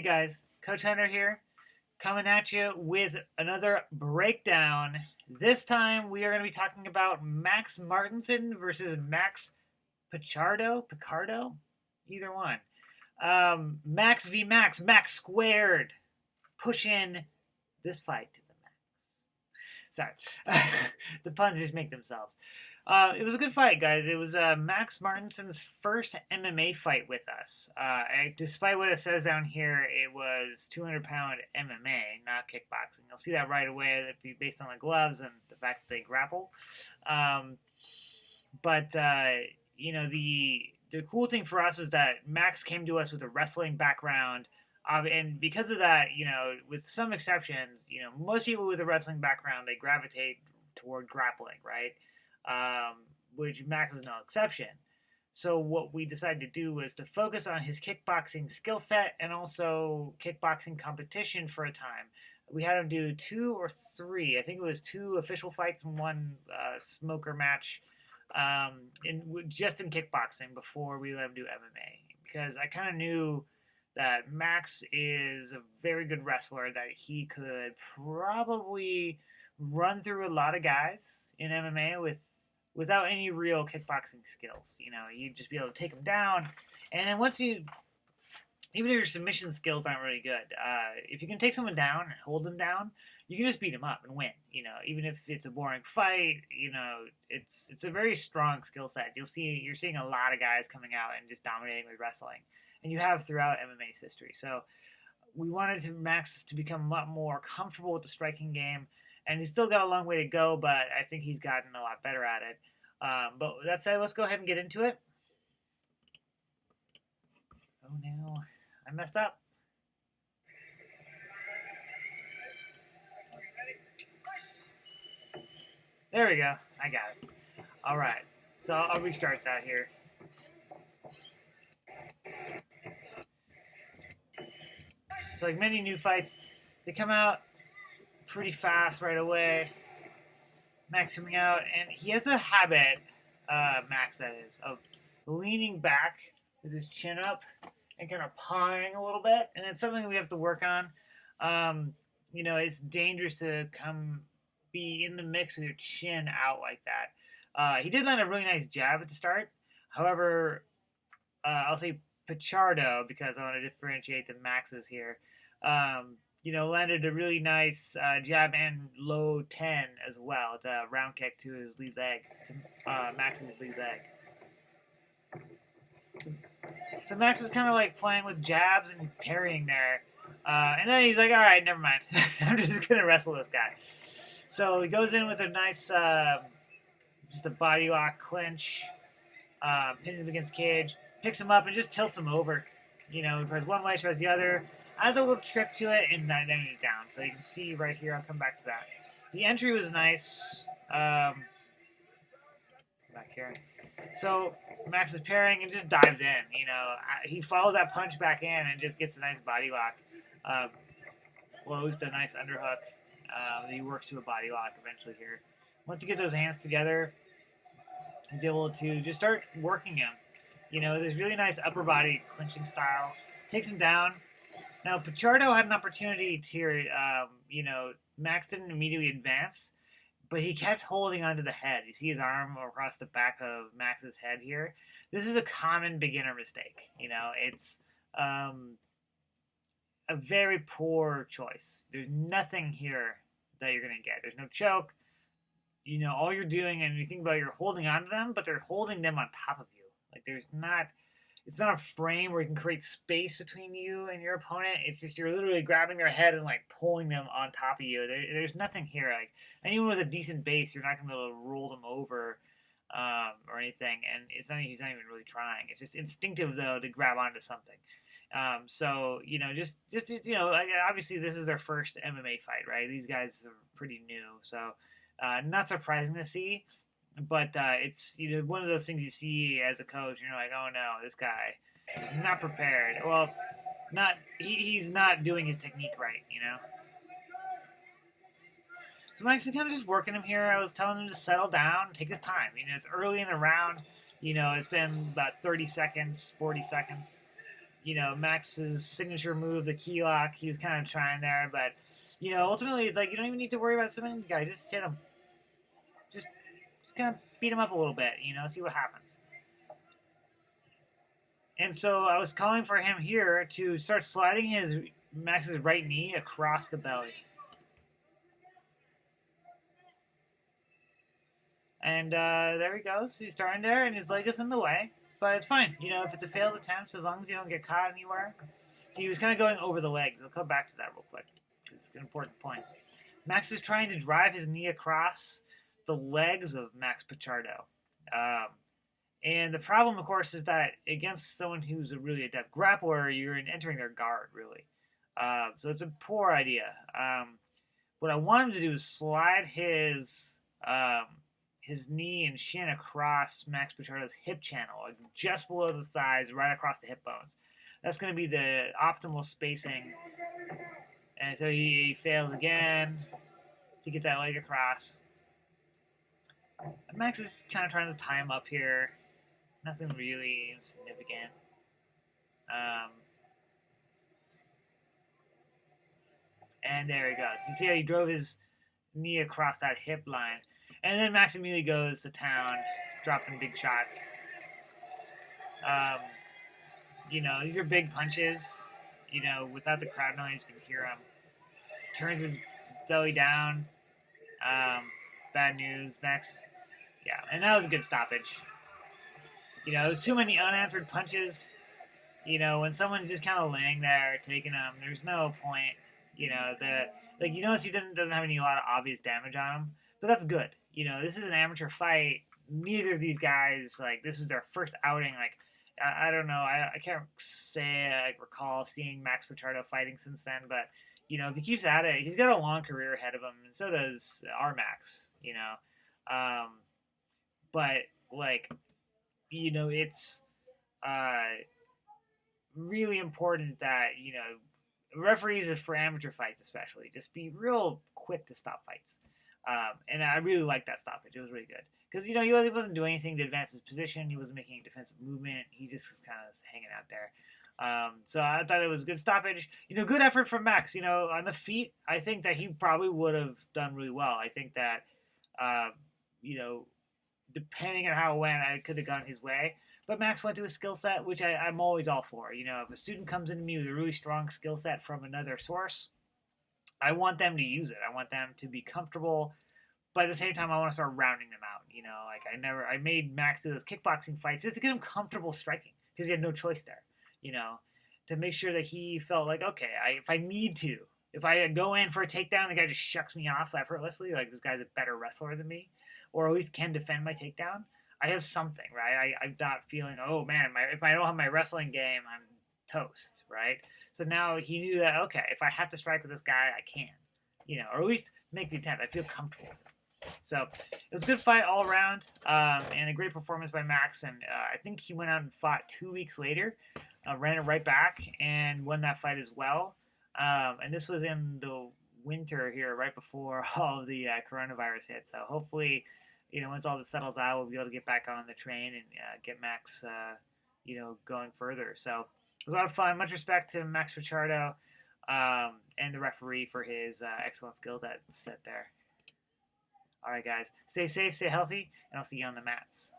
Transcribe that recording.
guys, Coach Hunter here, coming at you with another breakdown. This time we are going to be talking about Max Martinson versus Max Picardo, either one. Max v Max, Max squared. Push in this fight to the max. Sorry, the puns just make themselves. It was a good fight, guys. It was Max Martinson's first MMA fight with us. Despite what it says down here, it was 200-pound MMA, not kickboxing. You'll see that right away based on the gloves and the fact that they grapple. The cool thing for us was that Max came to us with a wrestling background. And because of that, with some exceptions, most people with a wrestling background, they gravitate toward grappling, right? Which Max is no exception. So what we decided to do was to focus on his kickboxing skill set and also kickboxing competition for a time. We had him do 2 or 3, I think it was 2 official fights and 1 smoker match just in kickboxing before we let him do MMA. Because I kind of knew that Max is a very good wrestler, that he could probably run through a lot of guys in MMA without any real kickboxing skills. You'd just be able to take them down. And then even if your submission skills aren't really good, if you can take someone down and hold them down, you can just beat them up and win. Even if it's a boring fight, it's a very strong skill set. You're seeing a lot of guys coming out and just dominating with wrestling, and you have throughout MMA's history. So we wanted Max to become a lot more comfortable with the striking game. And he's still got a long way to go, but I think he's gotten a lot better at it. But that said, let's go ahead and get into it. Oh, no. I messed up. There we go. I got it. All right. So I'll restart that here. So like many new fights, they come out pretty fast right away. Max coming out, and he has a habit, Max that is, of leaning back with his chin up and kind of pawing a little bit, and it's something we have to work on. It's dangerous to be in the mix with your chin out like that. He did land a really nice jab at the start. However, I'll say Pichardo because I want to differentiate the Maxes here. Landed a really nice jab and low 10 as well. It's a round kick to his lead leg, to Max's lead leg. So Max was kind of like playing with jabs and parrying there. And then he's like, all right, never mind. I'm just going to wrestle this guy. So he goes in with a nice, just a body lock clinch, pinning him against the cage, picks him up and just tilts him over. Tries one way, tries the other. Adds a little trick to it, and then he's down. So you can see right here, I'll come back to that. The entry was nice. Back here. So Max is parrying and just dives in. He follows that punch back in and just gets a nice body lock. Close to a nice underhook. He works to a body lock eventually here. Once you get those hands together, he's able to just start working him. This really nice upper body clinching style. Takes him down. Now, Pichardo had an opportunity to, Max didn't immediately advance, but he kept holding onto the head. You see his arm across the back of Max's head here. This is a common beginner mistake. It's a very poor choice. There's nothing here that you're going to get. There's no choke. All you're doing, and you think about it, you're holding onto them, but they're holding them on top of you. Like, it's not a frame where you can create space between you and your opponent. It's just you're literally grabbing their head and like pulling them on top of you. There's nothing here. Like anyone with a decent base, you're not gonna be able to roll them over or anything. And he's not even really trying. It's just instinctive though to grab onto something. Obviously this is their first MMA fight, right? These guys are pretty new, so not surprising to see. But it's one of those things you see as a coach, and you're like, oh no, this guy is not prepared. Well, he's not doing his technique right, So Max is kind of just working him here. I was telling him to settle down, take his time. It's early in the round. It's been about 30 seconds, 40 seconds. you know, Max's signature move, the key lock, he was kind of trying there, but you know, ultimately it's like you don't even need to worry about submitting the guy. Just hit him. Just kind of beat him up a little bit. You know, see what happens. And so I was calling for him here to start sliding his Max's right knee across the belly. And there he goes. He's starting there, and his leg is in the way. But it's fine. You know, if it's a failed attempt, as long as you don't get caught anywhere. So he was kind of going over the legs. I'll come back to that real quick. It's an important point. Max is trying to drive his knee across the legs of Max Pichardo. And the problem, of course, is that against someone who's a really adept grappler, you're entering their guard, really. So it's a poor idea. What I want him to do is slide his knee and shin across Max Pichardo's hip channel, like just below the thighs, right across the hip bones. That's going to be the optimal spacing. And so he fails again to get that leg across. Max is kind of trying to tie him up here. Nothing really insignificant. And there he goes. You see how he drove his knee across that hip line. And then Max immediately goes to town, dropping big shots. You know, these are big punches. You know, without the crowd noise, you can hear him. Turns his belly down. Bad news. Max, yeah. And that was a good stoppage. You know, it was too many unanswered punches. You know, when someone's just kind of laying there taking them, there's no point. You know, you notice he doesn't have a lot of obvious damage on him, but that's good. You know, this is an amateur fight. Neither of these guys, like, this is their first outing. Like, I don't know. I can't say I recall seeing Max Pichardo fighting since then, but you know, if he keeps at it, he's got a long career ahead of him, and so does our Max. You know, but like, you know, it's really important that, you know, referees for amateur fights especially just be real quick to stop fights. And I really liked that stoppage. It was really good. Because, you know, he wasn't doing anything to advance his position. He wasn't making a defensive movement. He just was kind of hanging out there. So I thought it was a good stoppage. You know, good effort from Max. You know, on the feet, I think that he probably would have done really well. I think that, you know, depending on how it went, I could have gone his way. But Max went to a skill set, which I'm always all for. You know, if a student comes into me with a really strong skill set from another source, I want them to use it. I want them to be comfortable. But at the same time, I want to start rounding them out. You know, like I made Max do those kickboxing fights just to get him comfortable striking because he had no choice there. You know, to make sure that he felt like, okay, if I need to, if I go in for a takedown, the guy just shucks me off effortlessly. Like, this guy's a better wrestler than me, or at least can defend my takedown. I have something, right? I'm not feeling, oh man, if I don't have my wrestling game, I'm toast, right? So now he knew that, okay, if I have to strike with this guy, I can, you know, or at least make the attempt. I feel comfortable. So it was a good fight all around, and a great performance by Max. And I think he went out and fought 2 weeks later, ran it right back, and won that fight as well. And this was in the winter here, right before all of the coronavirus hit. So hopefully, you know, once all this settles out, we'll be able to get back on the train and get Max, you know, going further. So it was a lot of fun. Much respect to Max Pichardo and the referee for his excellent skill set there. All right, guys. Stay safe, stay healthy, and I'll see you on the mats.